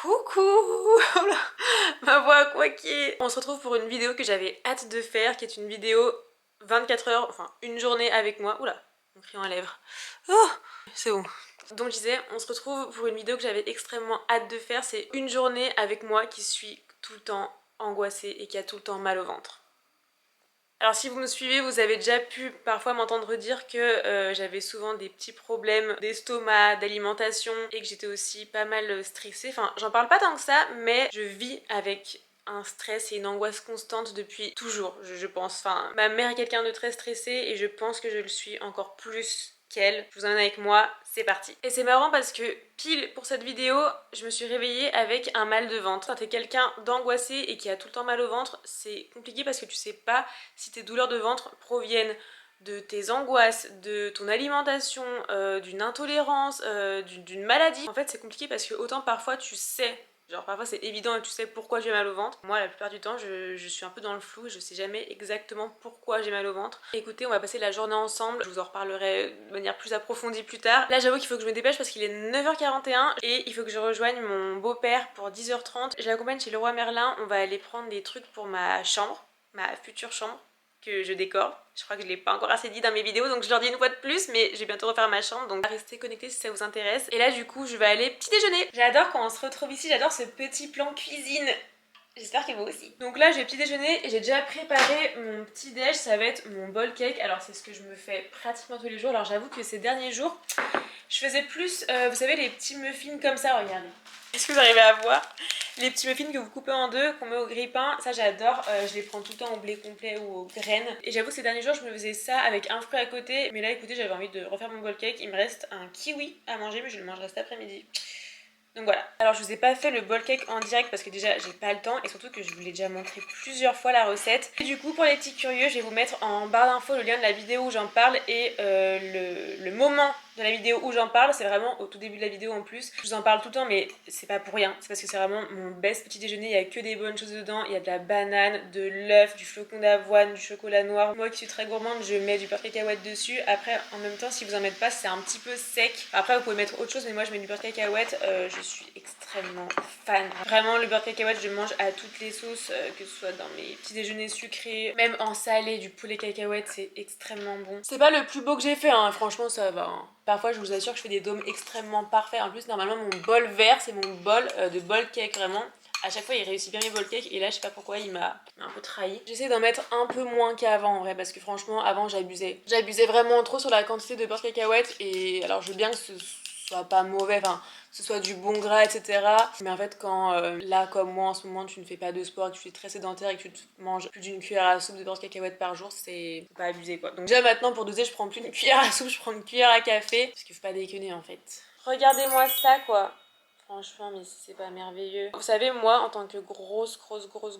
Coucou. Oh là, ma voix a quaqué. On se retrouve pour une vidéo que j'avais hâte de faire, qui est une vidéo 24 heures, enfin une journée avec moi. Oula, mon crayon à lèvres. Oh, c'est bon. Donc je disais, on se retrouve pour une vidéo que j'avais extrêmement hâte de faire. C'est une journée avec moi qui suis tout le temps angoissée et qui a tout le temps mal au ventre. Alors si vous me suivez, vous avez déjà pu parfois m'entendre dire que j'avais souvent des petits problèmes d'estomac, d'alimentation et que j'étais aussi pas mal stressée. Enfin, j'en parle pas tant que ça, mais je vis avec un stress et une angoisse constante depuis toujours, je pense. Enfin, ma mère est quelqu'un de très stressé et je pense que je le suis encore plus qu'elle. Je vous emmène avec moi, c'est parti. Et c'est marrant parce que pile pour cette vidéo, je me suis réveillée avec un mal de ventre. Quand t'es quelqu'un d'angoissé et qui a tout le temps mal au ventre, c'est compliqué parce que tu sais pas si tes douleurs de ventre proviennent de tes angoisses, de ton alimentation, d'une intolérance, d'une maladie. En fait c'est compliqué parce que autant parfois tu sais, genre parfois c'est évident et tu sais pourquoi j'ai mal au ventre. Moi la plupart du temps je suis un peu dans le flou et je sais jamais exactement pourquoi j'ai mal au ventre. Écoutez, on va passer la journée ensemble, je vous en reparlerai de manière plus approfondie plus tard. Là j'avoue qu'il faut que je me dépêche parce qu'il est 9h41 et il faut que je rejoigne mon beau-père pour 10h30. Je l'accompagne chez Leroy Merlin, on va aller prendre des trucs pour ma chambre, ma future chambre que je décore. Je crois que je l'ai pas encore assez dit dans mes vidéos, donc je leur dis une fois de plus, mais je vais bientôt refaire ma chambre, donc restez connectés si ça vous intéresse. Et là du coup je vais aller petit déjeuner. J'adore quand on se retrouve ici, j'adore ce petit plan cuisine. J'espère que vous aussi. Donc là j'ai petit déjeuner et j'ai déjà préparé mon petit déj, ça va être mon bowl cake. Alors c'est ce que je me fais pratiquement tous les jours. Alors j'avoue que ces derniers jours je faisais plus, vous savez, les petits muffins comme ça, regardez. Est-ce que vous arrivez à voir les petits muffins que vous coupez en deux, qu'on met au grille-pain? Ça j'adore, je les prends tout le temps au blé complet ou aux graines. Et j'avoue que ces derniers jours je me faisais ça avec un fruit à côté. Mais là écoutez, j'avais envie de refaire mon bowl cake. Il me reste un kiwi à manger, mais je le mangerai cet après-midi. Donc voilà. Alors je vous ai pas fait le bowl cake en direct parce que déjà j'ai pas le temps et surtout que je vous l'ai déjà montré plusieurs fois la recette. Et du coup pour les petits curieux, je vais vous mettre en barre d'infos le lien de la vidéo où j'en parle et le moment de la vidéo où j'en parle, c'est vraiment au tout début de la vidéo en plus. Je vous en parle tout le temps mais c'est pas pour rien, c'est parce que c'est vraiment mon best petit déjeuner, il y a que des bonnes choses dedans, il y a de la banane, de l'œuf, du flocon d'avoine, du chocolat noir. Moi qui suis très gourmande, je mets du beurre cacahuète dessus. Après en même temps si vous en mettez pas, c'est un petit peu sec. Après vous pouvez mettre autre chose mais moi je mets du beurre cacahuète, je suis extrêmement fan. Vraiment le beurre cacahuète je mange à toutes les sauces, que ce soit dans mes petits déjeuners sucrés, même en salé, du poulet cacahuète, c'est extrêmement bon. C'est pas le plus beau que j'ai fait hein, franchement ça va hein. Parfois je vous assure que je fais des dômes extrêmement parfaits. En plus normalement mon bol vert c'est mon bol de bol cake vraiment. À chaque fois il réussit bien mes bol cake et là je sais pas pourquoi il m'a un peu trahi. J'essaie d'en mettre un peu moins qu'avant en vrai parce que franchement avant j'abusais. J'abusais vraiment trop sur la quantité de beurre cacahuète et alors je veux bien que ce soit pas mauvais, enfin que ce soit du bon gras etc. Mais en fait quand là comme moi en ce moment tu ne fais pas de sport, que tu es très sédentaire et que tu te manges plus d'une cuillère à soupe de beurre de cacahuète par jour, c'est pas abusé quoi. Donc déjà maintenant pour doser je prends plus une cuillère à soupe, je prends une cuillère à café parce qu'il faut pas déconner en fait. Regardez-moi ça quoi. Franchement, mais c'est pas merveilleux. Vous savez, moi, en tant que grosse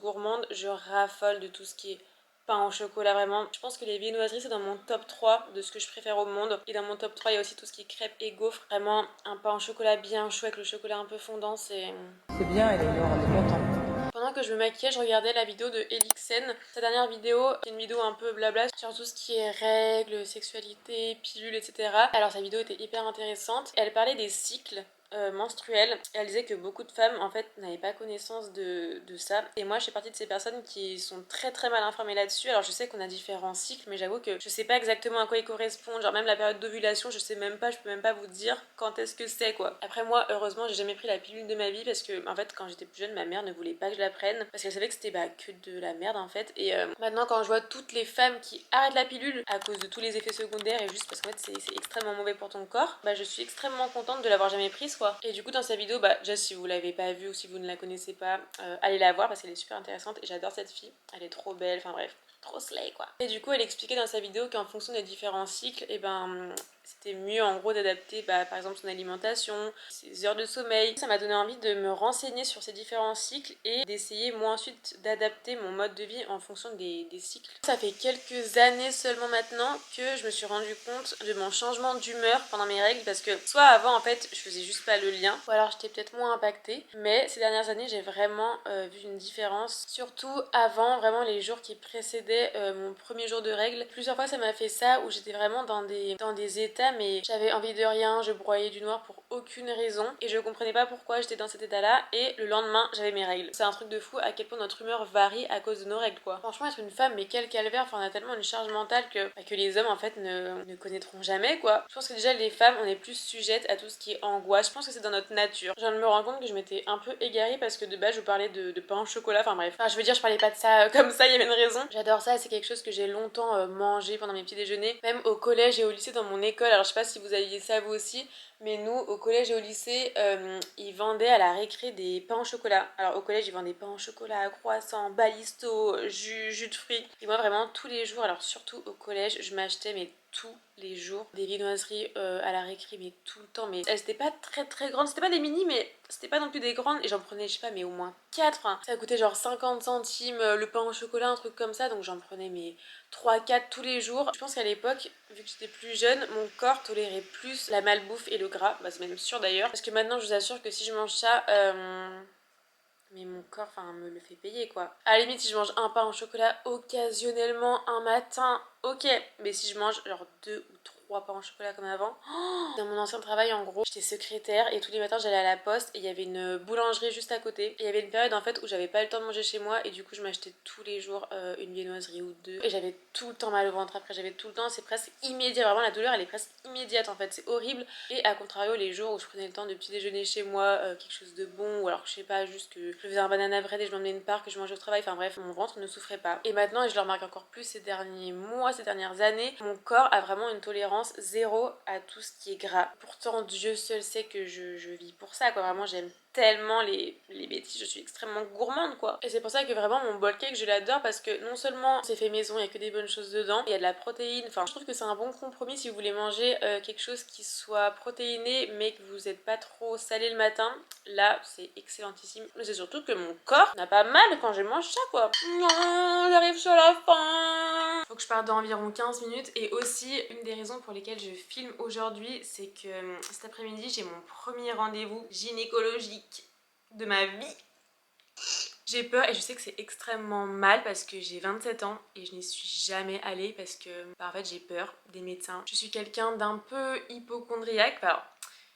gourmande, je raffole de tout ce qui est pain au chocolat, vraiment. Je pense que les viennoiseries, c'est dans mon top 3 de ce que je préfère au monde. Et dans mon top 3, il y a aussi tout ce qui est crêpes et gaufres. Vraiment, un pain au chocolat bien chaud avec le chocolat un peu fondant, c'est... C'est bien, Eleanor, on est content. Pendant que je me maquillais, je regardais la vidéo de Elixen. Sa dernière vidéo, qui est une vidéo un peu blabla sur tout ce qui est règles, sexualité, pilules, etc. Alors sa vidéo était hyper intéressante. Elle parlait des cycles menstruelle. Et elle disait que beaucoup de femmes en fait n'avaient pas connaissance de ça. Et moi je fais partie de ces personnes qui sont très mal informées là-dessus. Alors je sais qu'on a différents cycles mais j'avoue que je sais pas exactement à quoi ils correspondent. Genre même la période d'ovulation je sais même pas, je peux même pas vous dire quand est-ce que c'est quoi. Après moi heureusement j'ai jamais pris la pilule de ma vie parce que en fait quand j'étais plus jeune ma mère ne voulait pas que je la prenne parce qu'elle savait que c'était que de la merde en fait. Et maintenant quand je vois toutes les femmes qui arrêtent la pilule à cause de tous les effets secondaires et juste parce qu'en fait c'est extrêmement mauvais pour ton corps, bah je suis extrêmement contente de l'avoir jamais prise quoi. Et du coup dans sa vidéo, bah déjà si vous l'avez pas vue ou si vous ne la connaissez pas, allez la voir parce qu'elle est super intéressante et j'adore cette fille, elle est trop belle, enfin bref, trop slay quoi. Et du coup elle expliquait dans sa vidéo qu'en fonction des différents cycles, et ben c'était mieux en gros d'adapter par exemple son alimentation, ses heures de sommeil. Ça m'a donné envie de me renseigner sur ces différents cycles et d'essayer moi ensuite d'adapter mon mode de vie en fonction des cycles. Ça fait quelques années seulement maintenant que je me suis rendu compte de mon changement d'humeur pendant mes règles parce que soit avant en fait je faisais juste pas le lien ou alors j'étais peut-être moins impactée, mais ces dernières années j'ai vraiment vu une différence, surtout avant vraiment les jours qui précédaient mon premier jour de règles. Plusieurs fois ça m'a fait ça où j'étais vraiment dans des états mais j'avais envie de rien, je broyais du noir pour aucune raison et je comprenais pas pourquoi j'étais dans cet état là et le lendemain j'avais mes règles. C'est un truc de fou à quel point notre humeur varie à cause de nos règles quoi. Franchement être une femme mais quel calvaire, enfin on a tellement une charge mentale que les hommes en fait ne connaîtront jamais quoi. Je pense que déjà les femmes on est plus sujettes à tout ce qui est angoisse, je pense que c'est dans notre nature. Je viens de me rendre compte que je m'étais un peu égarée parce que de base je vous parlais de pain au chocolat, enfin bref. Enfin je veux dire je parlais pas de ça comme ça, il y avait une raison. J'adore ça, c'est quelque chose que j'ai longtemps mangé pendant mes petits déjeuners, même au collège et au lycée dans mon école. Alors je sais pas si vous aviez ça vous aussi, mais nous au collège et au lycée ils vendaient à la récré des pains au chocolat. Alors au collège ils vendaient pains au chocolat, croissants, balisto, jus de fruits. Et moi vraiment tous les jours, alors surtout au collège, je m'achetais mais tous les jours des viennoiseries à la récré, mais tout le temps. Mais elles étaient pas très grandes, c'était pas des mini mais c'était pas non plus des grandes et j'en prenais je sais pas mais au moins 4 hein. Ça coûtait genre 50 centimes le pain au chocolat, un truc comme ça, donc j'en prenais mais 3-4 tous les jours. Je pense qu'à l'époque, vu que j'étais plus jeune, mon corps tolérait plus la malbouffe et le gras, bah c'est même sûr d'ailleurs, parce que maintenant je vous assure que si je mange ça, mais mon corps me le fait payer quoi. À la limite si je mange un pain au chocolat occasionnellement un matin, ok, mais si je mange genre 2 ou 3 pains au chocolat comme avant. Dans mon ancien travail en gros j'étais secrétaire et tous les matins j'allais à la poste et il y avait une boulangerie juste à côté. Et il y avait une période en fait où j'avais pas le temps de manger chez moi et du coup je m'achetais tous les jours une viennoiserie ou deux. Et j'avais tout le temps mal au ventre après, j'avais tout le temps, c'est presque immédiat, vraiment la douleur elle est presque immédiate en fait, c'est horrible. Et à contrario les jours où je prenais le temps de petit déjeuner chez moi, quelque chose de bon ou alors je sais pas juste que je faisais un banana bread et je m'emmenais une part que je mangeais au travail, enfin bref mon ventre ne souffrait pas. Et maintenant et je le remarque encore plus ces derniers mois, ces dernières années, mon corps a vraiment une tolérance zéro à tout ce qui est gras. Pourtant Dieu seul sait que je vis pour ça quoi, vraiment j'aime tellement les bêtises, je suis extrêmement gourmande quoi. Et c'est pour ça que vraiment mon bowl cake je l'adore parce que non seulement c'est fait maison, il y a que des bonnes choses dedans, il y a de la protéine, enfin je trouve que c'est un bon compromis si vous voulez manger quelque chose qui soit protéiné mais que vous n'êtes pas trop salé le matin, là c'est excellentissime. Mais c'est surtout que mon corps n'a pas mal quand je mange ça quoi. Non, j'arrive sur la fin. Faut que je parte dans environ 15 minutes et aussi une des raisons pour lesquelles je filme aujourd'hui c'est que cet après-midi j'ai mon premier rendez-vous gynécologique de ma vie. J'ai peur et je sais que c'est extrêmement mal parce que j'ai 27 ans et je n'y suis jamais allée parce que en fait j'ai peur des médecins. Je suis quelqu'un d'un peu hypocondriaque, alors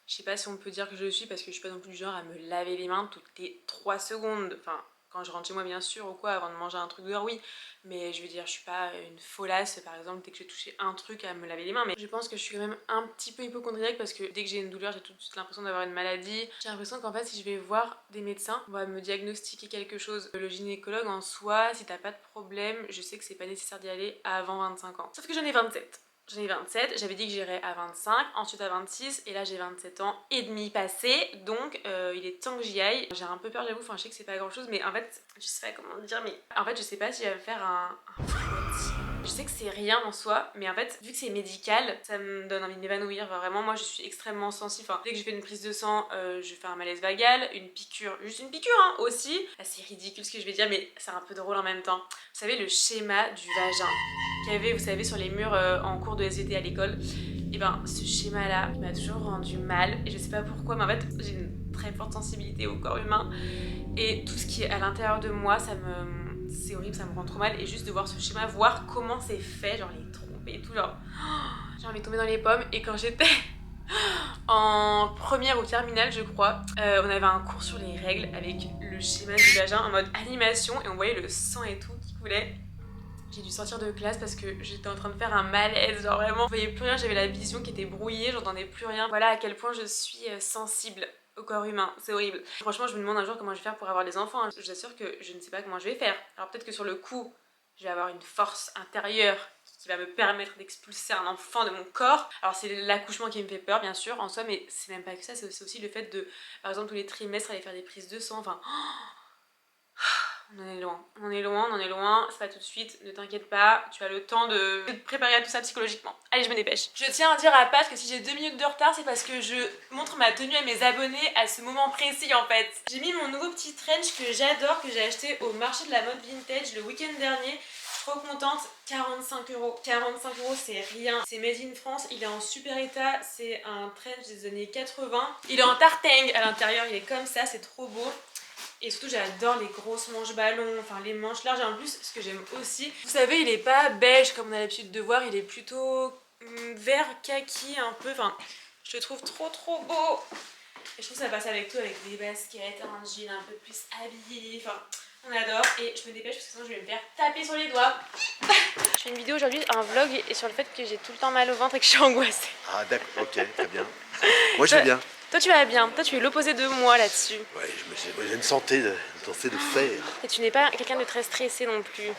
je sais pas si on peut dire que je le suis parce que je suis pas non plus du genre à me laver les mains toutes les 3 secondes, enfin quand je rentre chez moi bien sûr ou quoi avant de manger un truc dehors oui, mais je veux dire je suis pas une folasse par exemple dès que je vais toucher un truc à me laver les mains, mais je pense que je suis quand même un petit peu hypocondriaque parce que dès que j'ai une douleur j'ai tout de suite l'impression d'avoir une maladie. J'ai l'impression qu'en fait si je vais voir des médecins on va me diagnostiquer quelque chose. Le gynécologue en soi si t'as pas de problème je sais que c'est pas nécessaire d'y aller avant 25 ans, sauf que j'en ai 27. J'en ai 27, j'avais dit que j'irais à 25, ensuite à 26 et là j'ai 27 ans et demi passé, donc il est temps que j'y aille. J'ai un peu peur j'avoue, enfin je sais que c'est pas grand chose mais en fait je sais pas comment dire, mais en fait je sais pas si elle va me faire un frottis. Je sais que c'est rien en soi, mais en fait, vu que c'est médical, ça me donne envie de m'évanouir. Enfin, vraiment, moi je suis extrêmement sensible. Enfin, dès que je fais une prise de sang, je fais un malaise vagal, une piqûre, juste une piqûre hein, aussi. Là, c'est ridicule ce que je vais dire, mais c'est un peu drôle en même temps. Vous savez, le schéma du vagin qu'il y avait, vous savez, sur les murs en cours de SVT à l'école, et ben ce schéma-là m'a toujours rendu mal. Et je sais pas pourquoi, mais en fait, j'ai une très forte sensibilité au corps humain. Et tout ce qui est à l'intérieur de moi, c'est horrible, ça me rend trop mal. Et juste de voir ce schéma, voir comment c'est fait, genre les trompes et tout, genre j'ai envie de tomber dans les pommes. Et quand j'étais en première ou terminale je crois, on avait un cours sur les règles avec le schéma du vagin en mode animation et on voyait le sang et tout qui coulait. J'ai dû sortir de classe parce que j'étais en train de faire un malaise, genre vraiment je voyais plus rien, j'avais la vision qui était brouillée, j'entendais plus rien. Voilà à quel point je suis sensible au corps humain, c'est horrible. Franchement je me demande un jour comment je vais faire pour avoir des enfants, je vous assure que je ne sais pas comment je vais faire. Alors peut-être que sur le coup je vais avoir une force intérieure qui va me permettre d'expulser un enfant de mon corps. Alors c'est l'accouchement qui me fait peur bien sûr en soi, mais c'est même pas que ça, c'est aussi le fait de par exemple tous les trimestres aller faire des prises de sang, enfin on en est loin, on en est loin, on en est loin, c'est pas tout de suite, ne t'inquiète pas, tu as le temps de te préparer à tout ça psychologiquement. Allez, je me dépêche. Je tiens à dire à Pat que si j'ai 2 minutes de retard, c'est parce que je montre ma tenue à mes abonnés à ce moment précis en fait. J'ai mis mon nouveau petit trench que j'adore, que j'ai acheté au marché de la mode vintage le week-end dernier. Trop contente, 45 €. 45 € c'est rien, c'est made in France, il est en super état, c'est un trench des années 80. Il est en tartang à l'intérieur, il est comme ça, c'est trop beau. Et surtout j'adore les grosses manches ballons, enfin les manches larges. Et en plus ce que j'aime aussi, vous savez il est pas beige comme on a l'habitude de voir, il est plutôt vert kaki un peu, enfin Je te trouve trop beau. Et je trouve que ça passe avec tout, avec des baskets, un jean un peu plus habillé. Enfin, on adore. Et je me dépêche parce que sinon je vais me faire taper sur les doigts. Je fais une vidéo aujourd'hui, un vlog, et sur le fait que j'ai tout le temps mal au ventre et que je suis angoissée. Ah d'accord, ok, très bien. Moi je vais bien. Toi tu vas bien, toi tu es l'opposé de moi là-dessus. Ouais, j'ai une santé de fer. Et tu n'es pas quelqu'un de très stressé non plus.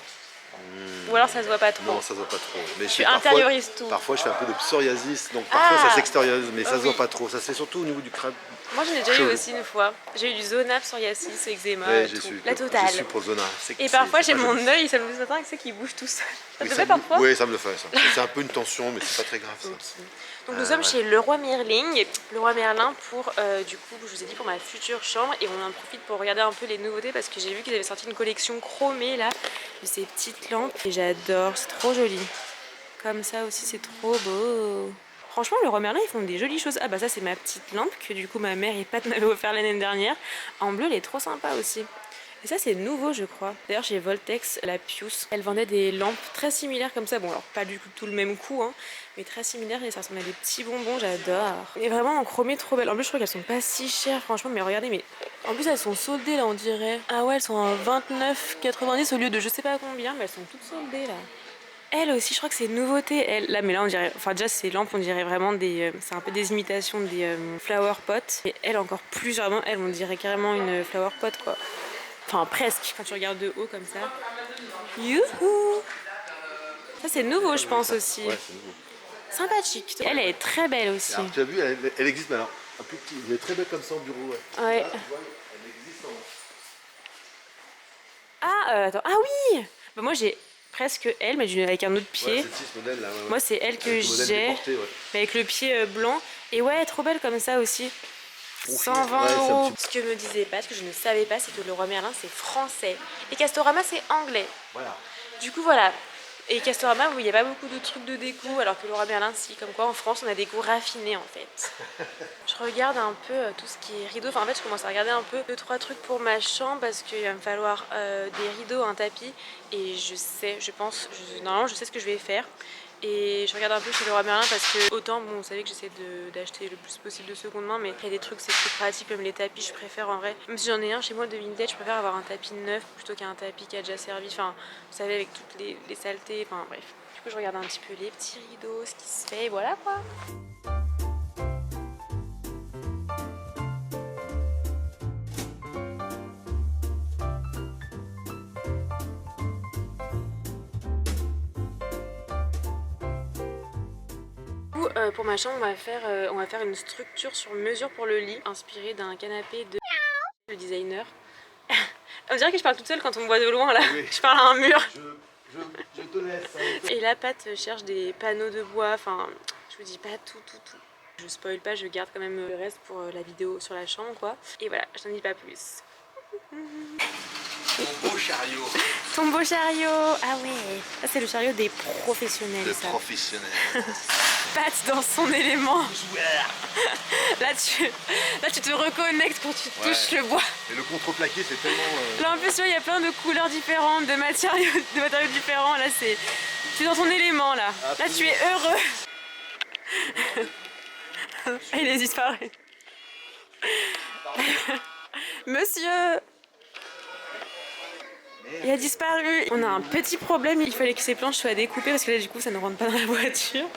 Ou alors ça se voit pas trop. Non, ça se voit pas trop. Mais Tu intériorises tout. Parfois je fais un peu de psoriasis, donc parfois ça s'extériorise, mais ça se oui. voit pas trop. Ça se fait surtout au niveau du crâne. Moi j'en ai déjà eu aussi une fois. J'ai eu du zona, psoriasis, eczéma, Ouais, tout. La totale. Je suis pour le zona. Et parfois j'ai mon œil, ça me fait matin, qui bouge tout seul. Ça te le fait parfois? Oui, ça me le fait ça. C'est un peu une tension, mais c'est pas très grave ça. Okay. Donc nous sommes chez Leroy Merlin pour, du coup, je vous ai dit, pour ma future chambre. Et on en profite pour regarder un peu les nouveautés parce que j'ai vu qu'ils avaient sorti une collection chromée là, de ces petites lampes. Et j'adore, c'est trop joli. Comme ça aussi, c'est trop beau. Franchement, Leroy Merlin, ils font des jolies choses. Ah bah ça, c'est ma petite lampe que du coup ma mère et Pat m'avaient offert l'année dernière. En bleu, elle est trop sympa aussi. Et ça c'est nouveau je crois. D'ailleurs chez Voltex, la Pius, elle vendait des lampes très similaires comme ça. Bon alors pas du tout le même coup hein, mais très similaires et ça ressemble à des petits bonbons, j'adore. Et vraiment en chromé trop belle. En plus je crois qu'elles sont pas si chères franchement, mais regardez, mais en plus elles sont soldées là on dirait. Ah ouais, elles sont à 29,90 au lieu de je sais pas combien, mais elles sont toutes soldées là. Elle aussi, je crois que c'est une nouveauté. Elle, là, mais là, on dirait. Enfin, déjà, ces lampes, on dirait vraiment des. C'est un peu des imitations des flower pots. Et elle, encore plus, vraiment, elle, on dirait carrément une flower pot, quoi. Enfin, presque, quand tu regardes de haut comme ça. Youhou! Ça, c'est nouveau, je pense aussi. Ouais, c'est nouveau. Sympathique. Elle est très belle aussi. Alors, tu as vu, elle existe, mais alors, un plus petit. Elle est très belle comme ça au bureau. Ouais. Là, tu vois, elle existe en. Ah, attends. Ah oui! Bah, moi, j'ai presque elle, mais avec un autre pied. Ouais, c'est ce modèle là. Ouais. Moi, c'est elle que j'ai. Ouais. Avec le pied blanc. Et ouais, trop belle comme ça aussi. 120 €. Ce que me disait Pat, que je ne savais pas, c'est que Leroy Merlin c'est français et Castorama c'est anglais. Voilà. Du coup voilà. Et Castorama où il n'y a pas beaucoup de trucs de déco, alors que Leroy Merlin si, comme quoi en France on a des goûts raffinés en fait. Je regarde un peu tout ce qui est rideau. Enfin en fait je commence à regarder un peu 2-3 trucs pour ma chambre parce qu'il va me falloir des rideaux, un tapis et normalement je sais ce que je vais faire. Et je regarde un peu chez Leroy Merlin parce que autant, bon, vous savez que j'essaie d'acheter le plus possible de seconde main, mais il y a des trucs c'est plus pratique, comme les tapis, je préfère en vrai. Même si j'en ai un chez moi de vintage, je préfère avoir un tapis neuf plutôt qu'un tapis qui a déjà servi. Enfin, vous savez, avec toutes les saletés, enfin bref. Du coup, je regarde un petit peu les petits rideaux, ce qui se fait, et voilà quoi. Pour ma chambre, on va faire une structure sur mesure pour le lit, inspirée d'un canapé de le designer. On dirait que je parle toute seule quand on me voit de loin là. Oui. Je parle à un mur. Je te laisse. Hein. Et là, Pat cherche des panneaux de bois. Enfin, je vous dis pas tout. Je spoil pas, je garde quand même le reste pour la vidéo sur la chambre quoi. Et voilà, je n'en dis pas plus. Ton beau chariot. Ton beau chariot. Ah ouais, ça c'est le chariot des professionnels. De professionnels. Pat dans son élément. Là tu te reconnectes quand tu touches le bois. Et le contreplaqué c'est tellement... Là en plus il y a plein de couleurs différentes, de matériaux différents. Là tu es dans ton élément là. Là tu es heureux. Il est disparu. Monsieur, il a disparu. On a un petit problème, il fallait que ces planches soient découpées parce que là du coup ça ne rentre pas dans la voiture.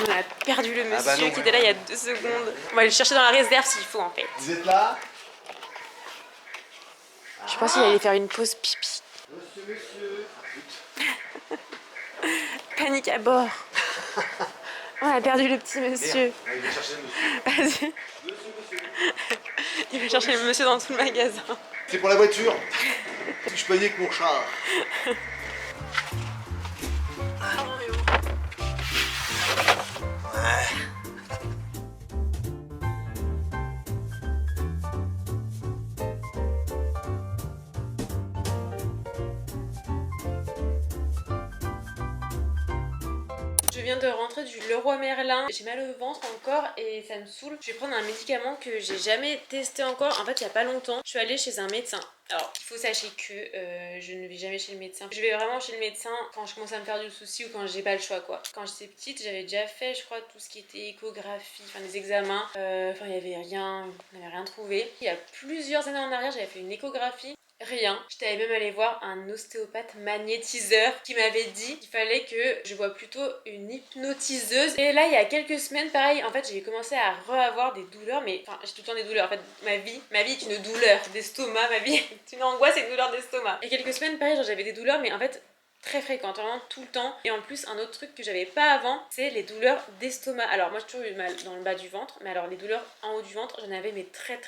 On a perdu le monsieur qui était là il y a 2 secondes. On va aller le chercher dans la réserve s'il faut en fait. Vous êtes là? Je pense qu'il allait faire une pause pipi. Monsieur. Panique à bord. On a perdu le petit monsieur. Il va chercher le monsieur. Vas-y. Il va chercher le monsieur dans tout le magasin. C'est pour la voiture. Je peux aller avec mon char. viens de rentrer du Leroy Merlin. J'ai mal au ventre encore et ça me saoule. Je vais prendre un médicament que j'ai jamais testé encore. En fait, il y a pas longtemps, je suis allée chez un médecin. Alors, il faut sachez que je ne vais jamais chez le médecin. Je vais vraiment chez le médecin quand je commence à me faire du souci ou quand j'ai pas le choix, quoi. Quand j'étais petite, j'avais déjà fait, je crois, tout ce qui était échographie, enfin des examens. Enfin, il y avait rien, on n'avait rien trouvé. Il y a plusieurs années en arrière, j'avais fait une échographie. Rien. J'étais même allée voir un ostéopathe magnétiseur qui m'avait dit qu'il fallait que je voie plutôt une hypnotiseuse. Et là, il y a quelques semaines, pareil, en fait, j'ai commencé à re-avoir des douleurs, mais enfin, j'ai tout le temps des douleurs. En fait, ma vie est une douleur d'estomac, ma vie est une angoisse et une douleur d'estomac. Et quelques semaines, pareil, genre j'avais des douleurs, mais en fait, très fréquente, vraiment tout le temps. Et en plus, un autre truc que j'avais pas avant, c'est les douleurs d'estomac. Alors moi j'ai toujours eu mal dans le bas du ventre, mais alors les douleurs en haut du ventre, j'en avais mais très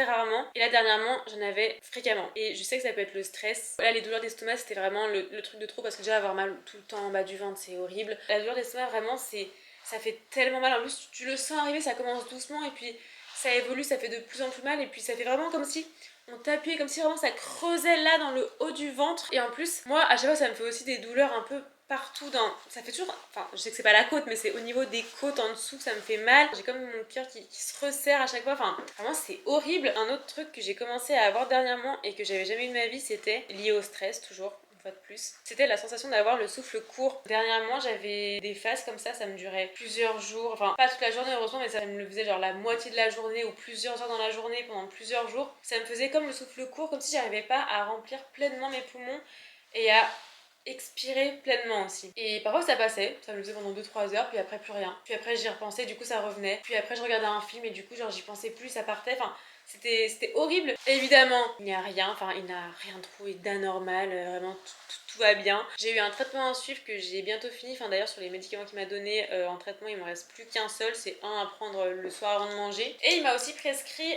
rarement. Et là dernièrement, j'en avais fréquemment. Et je sais que ça peut être le stress. Là les douleurs d'estomac, c'était vraiment le truc de trop, parce que déjà avoir mal tout le temps en bas du ventre, c'est horrible. La douleur d'estomac, vraiment, ça fait tellement mal. En plus, tu le sens arriver, ça commence doucement et puis ça évolue, ça fait de plus en plus mal. Et puis ça fait vraiment comme si on t'appuyait, comme si vraiment ça creusait là dans le haut du ventre. Et en plus, moi à chaque fois ça me fait aussi des douleurs un peu partout dans... Ça fait toujours... Enfin, je sais que c'est pas la côte, mais c'est au niveau des côtes en dessous que ça me fait mal. J'ai comme mon cœur qui se resserre à chaque fois. Enfin, vraiment c'est horrible. Un autre truc que j'ai commencé à avoir dernièrement et que j'avais jamais eu de ma vie, c'était lié au stress, toujours. De plus. C'était la sensation d'avoir le souffle court. Dernièrement, j'avais des phases comme ça me durait plusieurs jours, enfin pas toute la journée heureusement, mais ça me le faisait genre la moitié de la journée ou plusieurs heures dans la journée pendant plusieurs jours. Ça me faisait comme le souffle court, comme si j'arrivais pas à remplir pleinement mes poumons et à expirer pleinement aussi. Et parfois ça passait, ça me le faisait pendant 2-3 heures, puis après plus rien. Puis après j'y repensais, du coup ça revenait. Puis après je regardais un film et du coup genre j'y pensais plus, ça partait, enfin... C'était horrible. Évidemment, il n'y a rien, enfin il n'a rien trouvé d'anormal, vraiment tout va bien. J'ai eu un traitement à suivre que j'ai bientôt fini, enfin d'ailleurs sur les médicaments qu'il m'a donné en traitement, il me reste plus qu'un seul, c'est un à prendre le soir avant de manger. Et il m'a aussi prescrit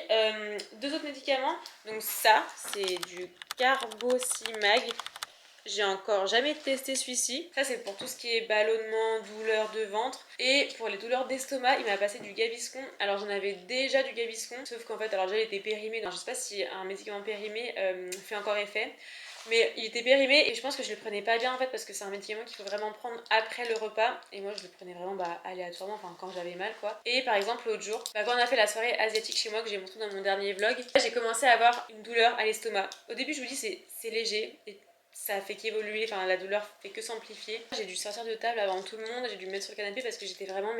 2 autres médicaments, donc ça c'est du Carbocimag. J'ai encore jamais testé celui-ci. Ça c'est pour tout ce qui est ballonnement, douleur de ventre. Et pour les douleurs d'estomac, il m'a passé du Gaviscon. Alors j'en avais déjà du Gaviscon, sauf qu'en fait, alors déjà il était périmé. Donc, je sais pas si un médicament périmé fait encore effet. Mais il était périmé et je pense que je le prenais pas bien en fait, parce que c'est un médicament qu'il faut vraiment prendre après le repas. Et moi je le prenais vraiment aléatoirement, enfin quand j'avais mal quoi. Et par exemple l'autre jour, quand on a fait la soirée asiatique chez moi que j'ai montré dans mon dernier vlog, j'ai commencé à avoir une douleur à l'estomac. Au début je vous dis c'est léger et ça a fait qu'évoluer, enfin la douleur fait que s'amplifier. J'ai dû sortir de table avant tout le monde, j'ai dû me mettre sur le canapé parce que j'étais vraiment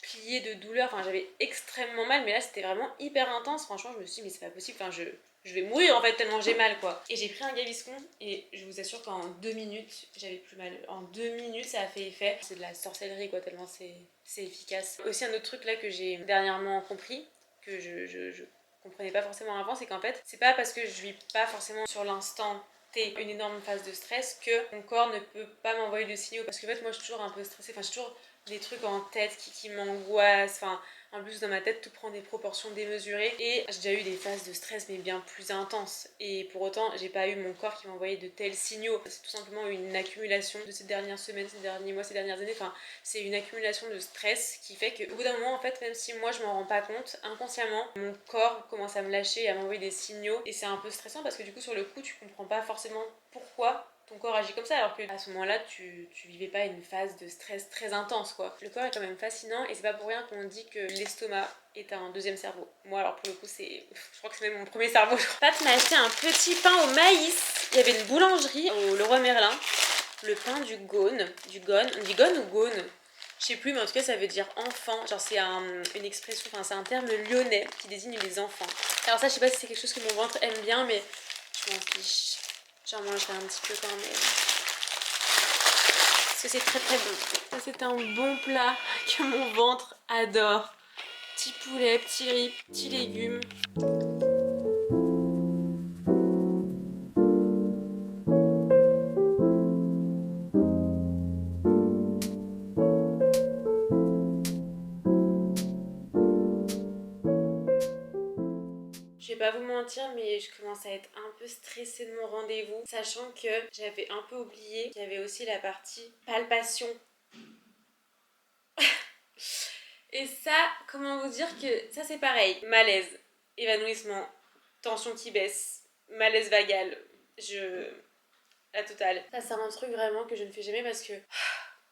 pliée de douleur, enfin j'avais extrêmement mal, mais là c'était vraiment hyper intense. Franchement je me suis dit mais c'est pas possible, enfin je vais mourir en fait tellement j'ai mal quoi. Et j'ai pris un Gaviscon et je vous assure qu'en 2 minutes j'avais plus mal. En 2 minutes ça a fait effet. C'est de la sorcellerie quoi, tellement c'est efficace. Aussi un autre truc là que j'ai dernièrement compris, que je comprenais pas forcément avant, c'est qu'en fait c'est pas parce que je vis pas forcément sur l'instant une énorme phase de stress que mon corps ne peut pas m'envoyer de signaux, parce que en fait moi je suis toujours un peu stressée, enfin j'ai toujours des trucs en tête qui m'angoissent, enfin en plus dans ma tête tout prend des proportions démesurées et j'ai déjà eu des phases de stress mais bien plus intenses et pour autant j'ai pas eu mon corps qui m'envoyait de tels signaux. C'est tout simplement une accumulation de ces dernières semaines, ces derniers mois, ces dernières années, enfin c'est une accumulation de stress qui fait qu'au bout d'un moment en fait, même si moi je m'en rends pas compte, inconsciemment mon corps commence à me lâcher et à m'envoyer des signaux et c'est un peu stressant parce que du coup sur le coup tu comprends pas forcément pourquoi ton corps agit comme ça, alors que à ce moment-là tu vivais pas une phase de stress très intense quoi. Le corps est quand même fascinant et c'est pas pour rien qu'on dit que l'estomac est un deuxième cerveau. Moi alors pour le coup je crois que c'est même mon premier cerveau. Pat m'a acheté un petit pain au maïs. Il y avait une boulangerie au Leroy Merlin. Le pain du Gaune. On dit Gaune ou Gaune? Je sais plus, mais en tout cas ça veut dire enfant. Genre c'est une expression, enfin c'est un terme lyonnais qui désigne les enfants. Alors ça je sais pas si c'est quelque chose que mon ventre aime bien, mais je m'en fiche. J'en mangerai un petit peu quand même. Parce que c'est très bon. Ça c'est un bon plat que mon ventre adore. Petit poulet, petit riz, petits légumes. Je vais pas vous mentir, mais je commence à être un peu stressée de mon rendez-vous, sachant que j'avais un peu oublié qu'il y avait aussi la partie palpation. Et ça, comment vous dire que ça c'est pareil. Malaise, évanouissement, tension qui baisse, malaise vagal, la totale. Ça c'est un truc vraiment que je ne fais jamais parce que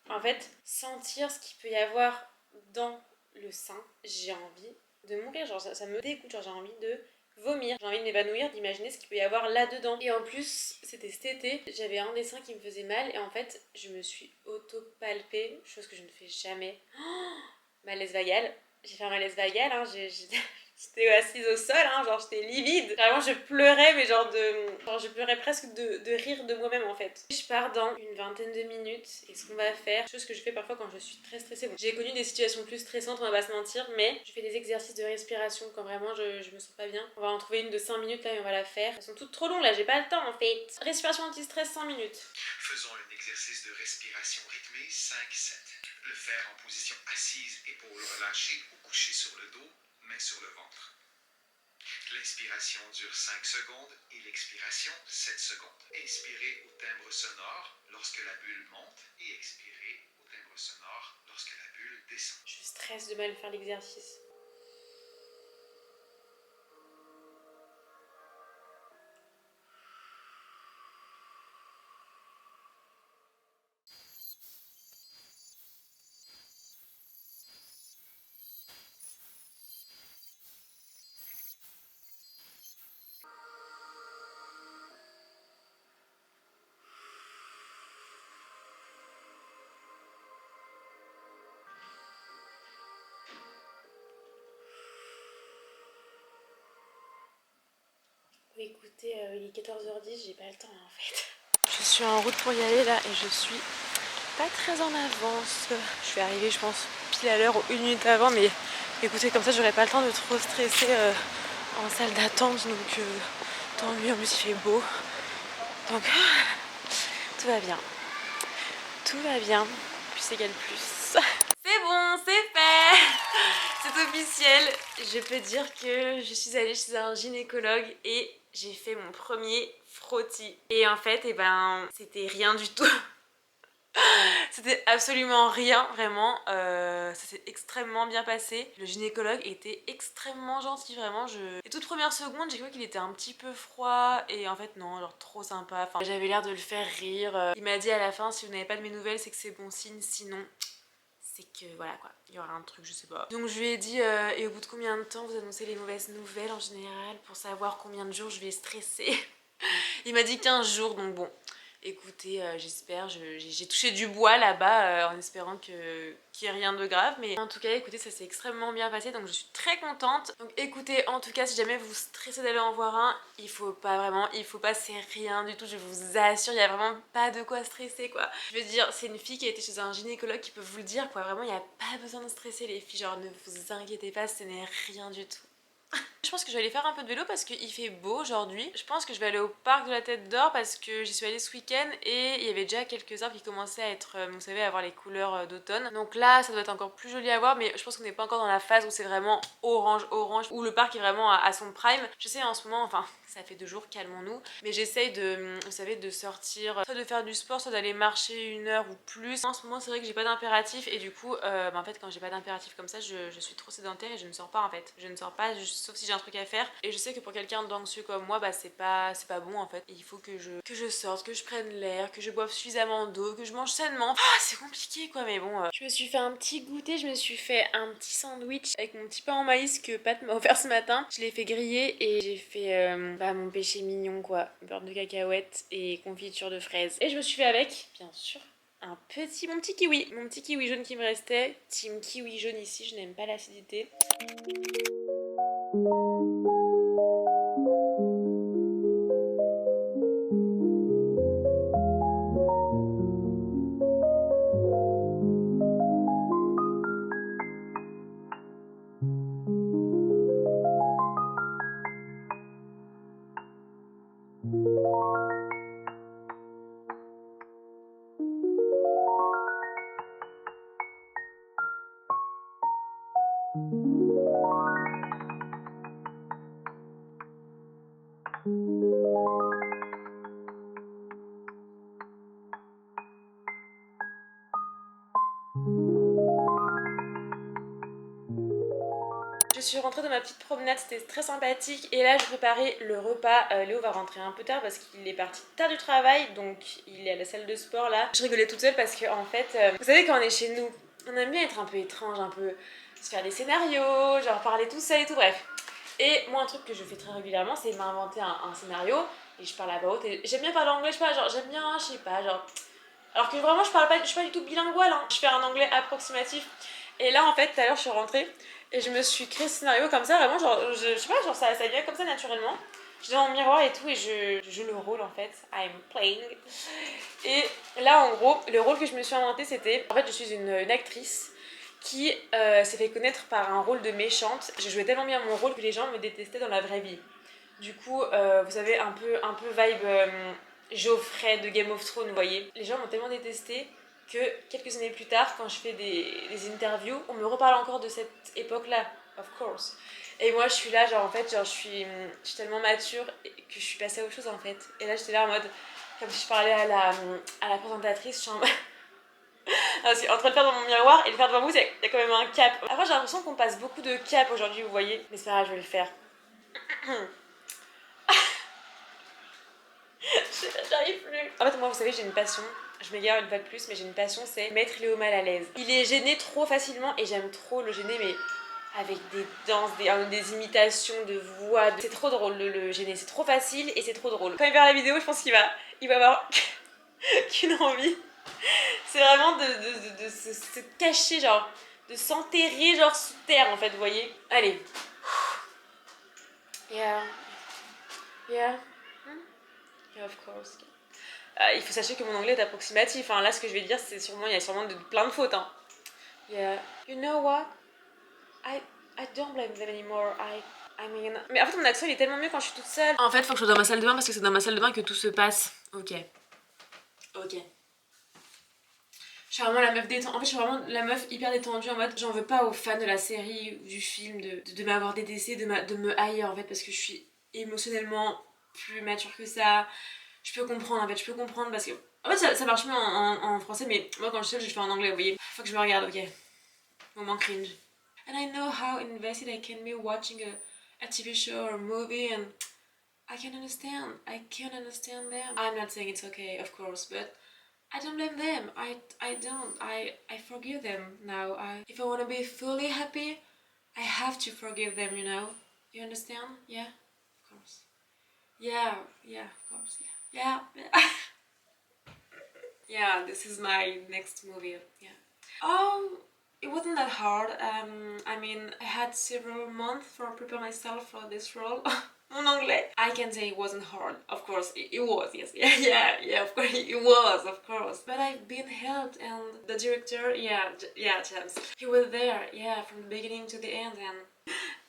En fait, sentir ce qu'il peut y avoir dans le sein, j'ai envie de mourir, genre ça me dégoûte, genre j'ai envie de vomir, j'ai envie de m'évanouir, d'imaginer ce qu'il peut y avoir là-dedans. Et en plus, c'était cet été, j'avais un des seins qui me faisait mal et en fait, je me suis auto-palpée, chose que je ne fais jamais. Oh, malaise vagal. J'ai fait un malaise vagal, hein, j'étais assise au sol, hein, genre j'étais livide. Vraiment, je pleurais, mais genre je pleurais presque de rire de moi-même en fait. Je pars dans une vingtaine de minutes et ce qu'on va faire, chose que je fais parfois quand je suis très stressée. Bon, j'ai connu des situations plus stressantes, on va pas se mentir, mais je fais des exercices de respiration quand vraiment je me sens pas bien. On va en trouver une de 5 minutes là et on va la faire. Elles sont toutes trop longues là, j'ai pas le temps en fait. Respiration anti-stress 5 minutes. Faisons un exercice de respiration rythmée 5-7. Le faire en position assise, épaules relâchées ou couché sur le dos, main sur le ventre. L'inspiration dure 5 secondes et l'expiration 7 secondes. Inspirez au timbre sonore lorsque la bulle monte et expirez au timbre sonore lorsque la bulle descend. Je stresse de mal faire l'exercice. Écoutez, il est 14h10, j'ai pas le temps en fait. Je suis en route pour y aller là et je suis pas très en avance. Je vais arriver je pense pile à l'heure ou une minute avant, mais écoutez, comme ça j'aurai pas le temps de trop stresser en salle d'attente, donc tant mieux, en plus il fait beau. Donc tout va bien. Tout va bien, plus égale plus. C'est bon, c'est fait. C'est officiel. Je peux dire que je suis allée chez un gynécologue et j'ai fait mon premier frottis. Et en fait, c'était rien du tout. C'était absolument rien, vraiment. Ça s'est extrêmement bien passé. Le gynécologue était extrêmement gentil, vraiment. Les toutes premières secondes, j'ai cru qu'il était un petit peu froid. Et en fait, non, genre trop sympa. Enfin, j'avais l'air de le faire rire. Il m'a dit à la fin, si vous n'avez pas de mes nouvelles, c'est que c'est bon signe. Sinon, c'est que voilà quoi, il y aura un truc, je sais pas. Donc je lui ai dit, et au bout de combien de temps vous annoncez les mauvaises nouvelles en général pour savoir combien de jours je vais stresser. Il m'a dit 15 jours, donc bon. Écoutez, j'espère, j'ai touché du bois là-bas en espérant qu'il n'y ait rien de grave. Mais en tout cas, écoutez, ça s'est extrêmement bien passé, donc je suis très contente. Donc écoutez, en tout cas, si jamais vous stressez d'aller en voir un, il faut pas, c'est rien du tout, je vous assure, il n'y a vraiment pas de quoi stresser quoi. Je veux dire, c'est une fille qui a été chez un gynécologue qui peut vous le dire quoi, vraiment, il n'y a pas besoin de stresser les filles, genre ne vous inquiétez pas, ce n'est rien du tout. Je pense que je vais aller faire un peu de vélo parce qu'il fait beau aujourd'hui. Je pense que je vais aller au parc de la Tête d'Or parce que j'y suis allée ce week-end et il y avait déjà quelques arbres qui commençaient à être, vous savez, à avoir les couleurs d'automne. Donc là, ça doit être encore plus joli à voir, mais je pense qu'on n'est pas encore dans la phase où c'est vraiment orange, où le parc est vraiment à son prime. J'essaie en ce moment, enfin, ça fait 2 jours, calmons-nous, mais j'essaye de, vous savez, de sortir, soit de faire du sport, soit d'aller marcher 1 heure ou plus. En ce moment, c'est vrai que j'ai pas d'impératif et du coup, en fait, quand j'ai pas d'impératif comme ça, je suis trop sédentaire et je ne sors pas en fait. Je ne sors pas, sauf si j'ai un truc à faire. Et je sais que pour quelqu'un d'anxieux comme moi, bah c'est pas bon en fait. Et il faut que je sorte, que je prenne l'air, que je boive suffisamment d'eau, que je mange sainement. Ah, c'est compliqué quoi, mais bon. Je me suis fait un petit goûter, je me suis fait un petit sandwich avec mon petit pain en maïs que Pat m'a offert ce matin. Je l'ai fait griller et j'ai fait mon péché mignon quoi. Beurre de cacahuète et confiture de fraises. Et je me suis fait avec, bien sûr, mon petit kiwi jaune qui me restait. Team kiwi jaune ici, je n'aime pas l'acidité. Je suis rentrée de ma petite promenade, c'était très sympathique. Et là je préparais le repas. Léo va rentrer un peu tard parce qu'il est parti tard du travail, donc il est à la salle de sport là. Je rigolais toute seule parce que en fait, vous savez quand on est chez nous, on aime bien être un peu étrange, un peu se faire des scénarios, genre parler tout seul et tout, bref. Et moi un truc que je fais très régulièrement c'est m'inventer un scénario et je parle à voix haute et j'aime bien parler anglais, je sais pas, genre j'aime bien, je sais pas, genre... Alors que vraiment je suis pas du tout bilingual, hein. Je fais un anglais approximatif. Et là en fait tout à l'heure je suis rentrée et je me suis créé ce scénario comme ça, vraiment genre, je sais pas, genre ça vient comme ça naturellement. Je vais dans mon miroir et tout et je joue le rôle en fait, I'm playing. Et là en gros, le rôle que je me suis inventé c'était, en fait je suis une actrice qui s'est fait connaître par un rôle de méchante. Je jouais tellement bien mon rôle que les gens me détestaient dans la vraie vie. Du coup, vous savez, un peu vibe Geoffrey de Game of Thrones, vous voyez. Les gens m'ont tellement détestée que quelques années plus tard, quand je fais des interviews, on me reparle encore de cette époque-là, of course. Et moi, je suis là, genre en fait, genre, je suis tellement mature que je suis passée à autre chose en fait. Et là, j'étais là en mode, comme si je parlais à la présentatrice, je suis en mode... Parce qu'entre le faire dans mon miroir et le faire devant vous, il y a quand même un cap. Après, j'ai l'impression qu'on passe beaucoup de cap aujourd'hui, vous voyez. Mais c'est pas grave, je vais le faire. J'arrive plus. En fait, moi, vous savez, j'ai une passion. Je m'égare une fois de plus, mais j'ai une passion, c'est mettre Léo mal à l'aise. Il est gêné trop facilement et j'aime trop le gêner, mais avec des danses, des imitations de voix. C'est trop drôle de le gêner. C'est trop facile et c'est trop drôle. Quand il verra la vidéo, je pense qu'il va avoir qu'une envie. C'est vraiment de se cacher, genre, de s'enterrer, genre, sous terre, en fait, vous voyez. Allez. Yeah. Yeah. Yeah, of course. Il faut sachez que mon anglais est approximatif. Hein. Là, ce que je vais dire, c'est sûrement, il y a sûrement plein de fautes. Hein. Yeah. You know what? I don't blame them anymore. I mean... Mais en fait, mon accent, il est tellement mieux quand je suis toute seule. En fait, faut que je sois dans ma salle de bain parce que c'est dans ma salle de bain que tout se passe. Ok. Je suis vraiment la meuf détendue. En fait, je suis vraiment la meuf hyper détendue en mode j'en veux pas aux fans de la série ou du film de m'avoir détestée, de me haïr en fait, parce que je suis émotionnellement plus mature que ça. Je peux comprendre en fait, je peux comprendre parce que. En fait, ça marche mieux en français, mais moi quand je suis seule, je fais en anglais, vous voyez. Faut que je me regarde, ok. Moment cringe. And I know how invested I can be watching a TV show or a movie, and I can understand. I can understand them. I'm not saying it's okay, of course, but. I don't blame them. I don't. I forgive them now. If I want to be fully happy, I have to forgive them, you know? You understand? Yeah? Of course. Yeah, of course, yeah. Yeah, this is my next movie, yeah. Oh, it wasn't that hard. I mean, I had several months for prepare myself for this role. Mon anglais. I can say it wasn't hard. Of course, it was, yes. Yeah, of course, it was, of course. But I've been helped, and the director, yeah, James. He was there, yeah, from the beginning to the end, and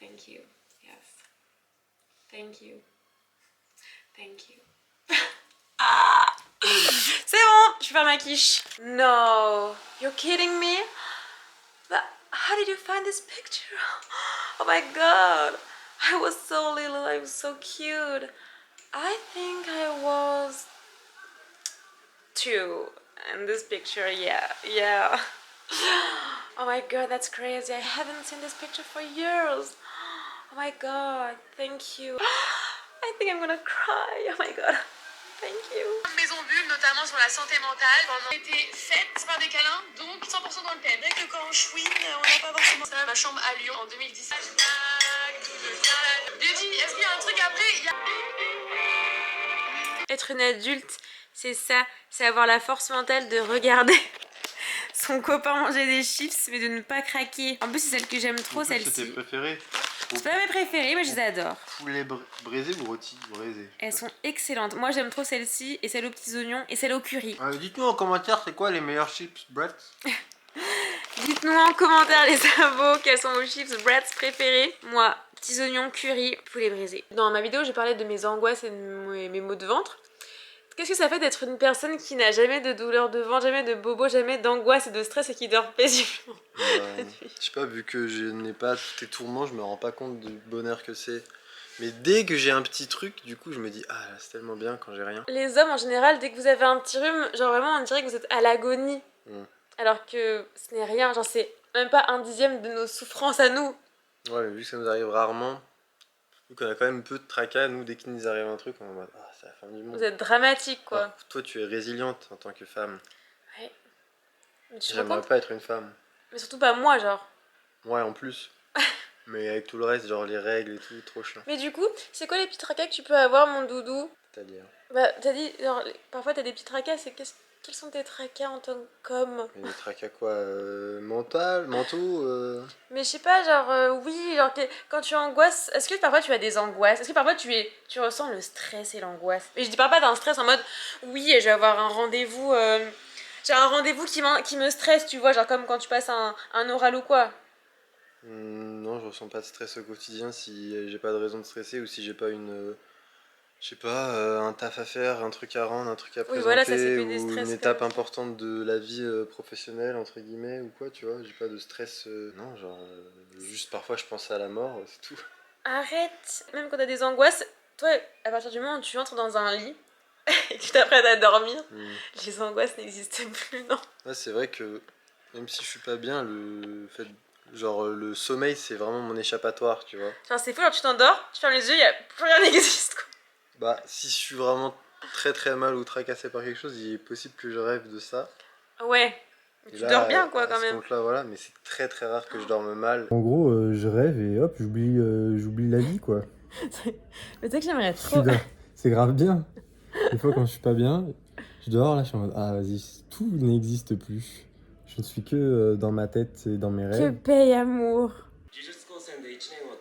thank you, yes. Thank you. Ah! C'est bon, je vais faire ma quiche. No, you're kidding me? But how did you find this picture? Oh my god. I was so little, I was so cute. I think I was 2 in this picture, yeah. Oh my god, that's crazy. I haven't seen this picture for years. Oh my god, thank you. I think I'm gonna cry, oh my god. Thank you. Maison Bulle, notamment sur la santé mentale. On a été faites par des câlins, donc 100% dans le thème. Dès que quand on chouine, on n'a pas forcément ça. Ma chambre à Lyon en 2017. Beauty, est-ce qu'il y a un truc après? Être une adulte, c'est ça. C'est avoir la force mentale de regarder son copain manger des chips, mais de ne pas craquer. En plus, c'est celle que j'aime trop, celle-ci. C'est tes préférées? C'est pas mes préférées, mais je les adore. Poulet braisé ou rôti braisé? Elles sont excellentes. Moi, j'aime trop celle-ci, et celle aux petits oignons, et celle au curry. Dites-nous en commentaire, c'est quoi les meilleurs chips, Brett? Dites-nous en commentaire les abos quels sont vos chips Bratz préférés. Moi, petits oignons, curry, poulet braisé. Dans ma vidéo, j'ai parlé de mes angoisses et de mes maux de ventre. Qu'est-ce que ça fait d'être une personne qui n'a jamais de douleur de ventre, jamais de bobo, jamais d'angoisse et de stress et qui dort paisiblement? Je sais pas, vu que je n'ai pas tous tes tourments, je me rends pas compte du bonheur que c'est. Mais dès que j'ai un petit truc, du coup, je me dis ah là, c'est tellement bien quand j'ai rien. Les hommes en général, dès que vous avez un petit rhume, genre vraiment on dirait que vous êtes à l'agonie. Alors que ce n'est rien, genre c'est même pas 1/10 de nos souffrances à nous. Ouais, mais vu que ça nous arrive rarement, vu qu'on a quand même peu de tracas, nous, dès qu'il nous arrive un truc, on est en mode ah, c'est la fin du monde. Vous êtes dramatique, quoi. Alors, toi, tu es résiliente en tant que femme. Ouais. Mais tu te rends J'aimerais compte? pas être une femme. Mais surtout pas moi, genre. Ouais, en plus. Mais avec tout le reste, genre les règles et tout, trop chiant. Mais du coup, c'est quoi les petits tracas que tu peux avoir, mon doudou? C'est-à-dire. Bah, t'as dit, genre, parfois t'as des petits tracas, quels sont tes tracas en tant qu'homme? Mais des tracas quoi mentaux Mais je sais pas, genre, oui, genre, quand tu angoisses, est-ce que parfois tu as des angoisses? Est-ce que parfois tu ressens le stress et l'angoisse? Mais je dis pas d'un stress en mode, oui, je vais avoir un rendez-vous, j'ai un rendez-vous qui me stresse, tu vois, genre comme quand tu passes un oral ou quoi. Non, je ressens pas de stress au quotidien si j'ai pas de raison de stresser ou si j'ai pas je sais pas, un taf à faire, un truc à rendre, un truc à Oui, présenter voilà, ça, c'est que des ou stress une étape comme ça. importante de la vie professionnelle, entre guillemets, ou quoi, tu vois. J'ai pas de stress. Non, genre, juste parfois je pense à la mort, c'est tout. Arrête! Même quand t'as des angoisses, toi, à partir du moment où tu entres dans un lit et que tu t'apprêtes à dormir, les angoisses n'existent plus, non? Ouais, c'est vrai que même si je suis pas bien, le fait. Genre, le sommeil, c'est vraiment mon échappatoire, tu vois. Genre, c'est fou, genre tu t'endors, tu fermes les yeux, plus rien n'existe, quoi. Bah, si je suis vraiment très très mal ou tracassé par quelque chose, il est possible que je rêve de ça. Ouais. Mais Et tu là, dors bien, quoi, à quand ce même. compte-là, voilà, mais c'est très très rare que je dorme mal. En gros, je rêve et hop, j'oublie la vie, quoi. Mais tu sais que j'aimerais Je suis dans- C'est grave bien. Des fois, quand je suis pas bien, je dors, là, je suis en mode, ah, vas-y, tout n'existe plus. Je ne suis que dans ma tête et dans mes Que rêves. paye amour. 呪術高専で1年を